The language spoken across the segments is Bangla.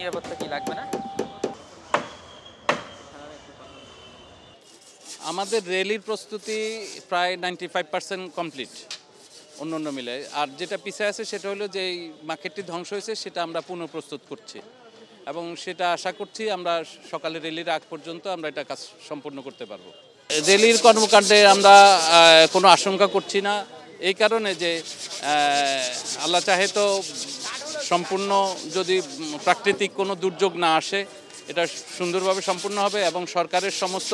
নিরাপত্তা কি লাগবে না? আমাদের র্যালির প্রস্তুতি প্রায় 95% কমপ্লিট অন্য মিলে। আর যেটা পিছিয়ে আছে সেটা হলো যে এই মার্কেটটি ধ্বংস হয়েছে সেটা আমরা পুনঃপ্রস্তুত করছি এবং সেটা আশা করছি আমরা সকালে র্যালির আগ পর্যন্ত আমরা এটা কাজ সম্পূর্ণ করতে পারবো। র্যালির কর্মকাণ্ডে আমরা কোনো আশঙ্কা করছি না এই কারণে যে আল্লাহ চাহে তো সম্পূর্ণ যদি প্রাকৃতিক কোনো দুর্যোগ না আসে এটা সুন্দরভাবে সম্পূর্ণ হবে এবং সরকারের সমস্ত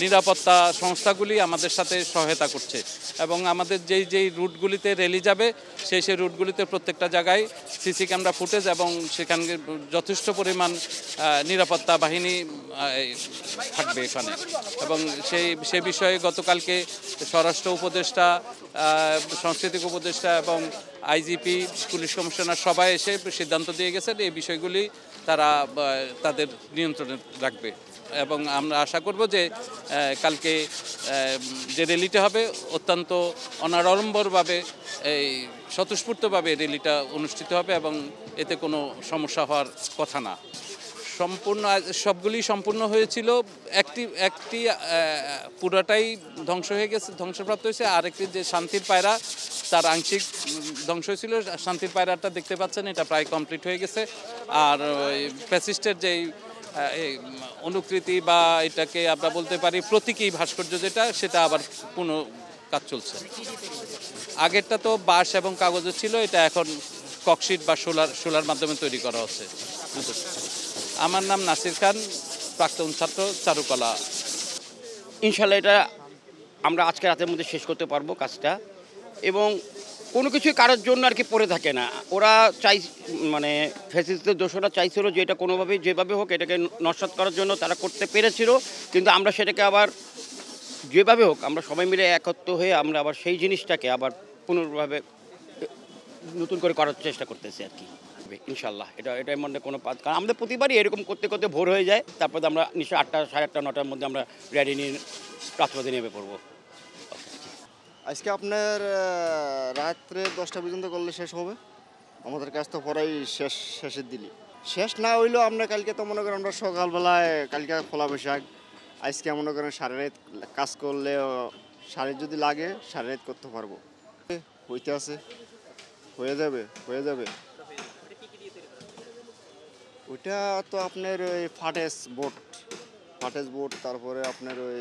নিরাপত্তা সংস্থাগুলি আমাদের সাথে সহায়তা করছে এবং আমাদের যেই রুটগুলিতে র্যালি যাবে সেই রুটগুলিতে প্রত্যেকটা জায়গায় সিসি ক্যামেরা ফুটেজ এবং সেখানে যথেষ্ট পরিমাণ নিরাপত্তা বাহিনী থাকবে এখানে এবং সেই বিষয়ে গতকালকে স্বরাষ্ট্র উপদেষ্টা, সাংস্কৃতিক উপদেষ্টা এবং আইজিপি, পুলিশ কমিশনার সবাই এসে সিদ্ধান্ত দিয়ে গেছেন এই বিষয়গুলি তারা তাদের নিয়ন্ত্রণে রাখবে এবং আমরা আশা করব যে কালকে যে র্যালিটা হবে অত্যন্ত অনাড়ম্বরভাবে এই স্বতঃস্ফূর্তভাবে র্যালিটা অনুষ্ঠিত হবে এবং এতে কোনো সমস্যা হওয়ার কথা না। সবগুলি সম্পূর্ণ হয়েছিল, একটি পুরোটাই ধ্বংস হয়ে গেছে, ধ্বংসপ্রাপ্ত হয়েছে। আরেকটি যে শান্তির পায়রা তার আংশিক ধ্বংস হয়েছিল, শান্তির পায়রাটা দেখতে পাচ্ছেন এটা প্রায় কমপ্লিট হয়ে গেছে। আর প্যাসিস্টের যেই অনুকৃতি বা এটাকে আমরা বলতে পারি প্রতীকী ভাস্কর্য যেটা সেটা আবার পুনঃ কাজ চলছে। আগেরটা তো বাঁশ এবং কাগজের ছিল, এটা এখন ককশিট বা সোলার মাধ্যমে তৈরি করা হচ্ছে। আমার নাম নাসির খান, প্রাক্তন ছাত্র, চারুকলা। ইনশাল্লাহ এটা আমরা আজকে রাতের মধ্যে শেষ করতে পারবো কাজটা এবং কোনো কিছুই কারোর জন্য আর কি পড়ে থাকে না। ওরা মানে ফ্যাসিস্টদের দোষরা চাইছিল যে এটা কোনোভাবেই যেভাবে হোক এটাকে নস্যাৎ করার জন্য তারা করতে পেরেছিল, কিন্তু আমরা সেটাকে আবার যেভাবে হোক আমরা সবাই মিলে একত্র হয়ে আমরা আবার সেই জিনিসটাকে আবার পুনর্ভাবে নতুন করে করার চেষ্টা করতেছি আর কি। ইনশাল্লাহ এটার মধ্যে কোনো কারণ আমাদের প্রতিবারই এরকম করতে করতে ভোর হয়ে যায়, তারপরে আমরা নিশ্চয়ই 8টা, 8:30, 9টার মধ্যে আমরা রেডি নিয়ে রাজপথে নেমে পড়বো। আজকে আপনার রাত্রে 10টা পর্যন্ত করলে শেষ হবে। আমাদের কাজ তো পড়াই শেষের দিলি শেষ না হইলেও আমরা কালকে তো মনে করেন আমরা সকালবেলায় কালকে খোলা বৈশাখ, আজকে মনে করেন সারা রাত কাজ করলে সারা যদি লাগে সারা রাত করতে পারবো। হইতে আছে, হয়ে যাবে। ওইটা তো আপনার ওই ফাটেস বোর্ড, তারপরে আপনার ওই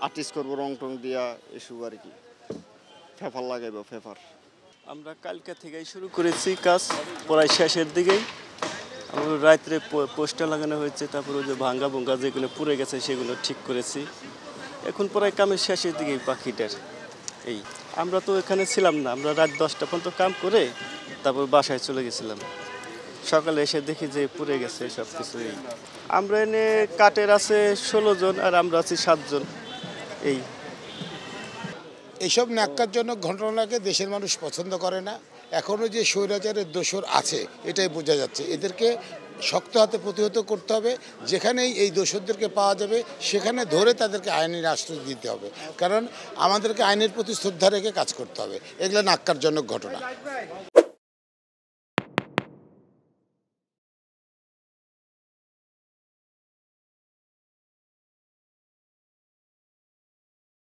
আর্টিস্ট করবো রং টং দিয়া এসব আর কি, পেপার লাগাইবো পেপার। আমরা কালকে থেকেই শুরু করেছি কাজ, প্রায় শেষের দিকেই। আমরা রাত্রে পোস্টার লাগানো হয়েছে, তারপরে ওই যে ভাঙ্গা যেগুলো পুড়ে গেছে সেগুলো ঠিক করেছি। এখন প্রায় কামের শেষের দিকেই পাখিটার এই। আমরা তো এখানে ছিলাম না, আমরা রাত 10টা পর্যন্ত কাম করে তারপর বাসায় চলে গেছিলাম। সকালে এসে দেখি যে পুড়ে গেছে সব কিছু। আমরা এনে কাঠের আছে 16 জন আর আমরা আছি 7 জন। এইসব ন্যাক্কারজনক ঘটনাকে দেশের মানুষ পছন্দ করে না। এখনও যে স্বৈরাচারের দোসর আছে এটাই বোঝা যাচ্ছে। এদেরকে শক্ত হাতে প্রতিহত করতে হবে। যেখানেই এই দোসরদেরকে পাওয়া যাবে সেখানে ধরে তাদেরকে আইনের আশ্রয় দিতে হবে, কারণ আমাদেরকে আইনের প্রতি শ্রদ্ধা রেখে কাজ করতে হবে। এগুলো ন্যাক্কারজনক ঘটনা।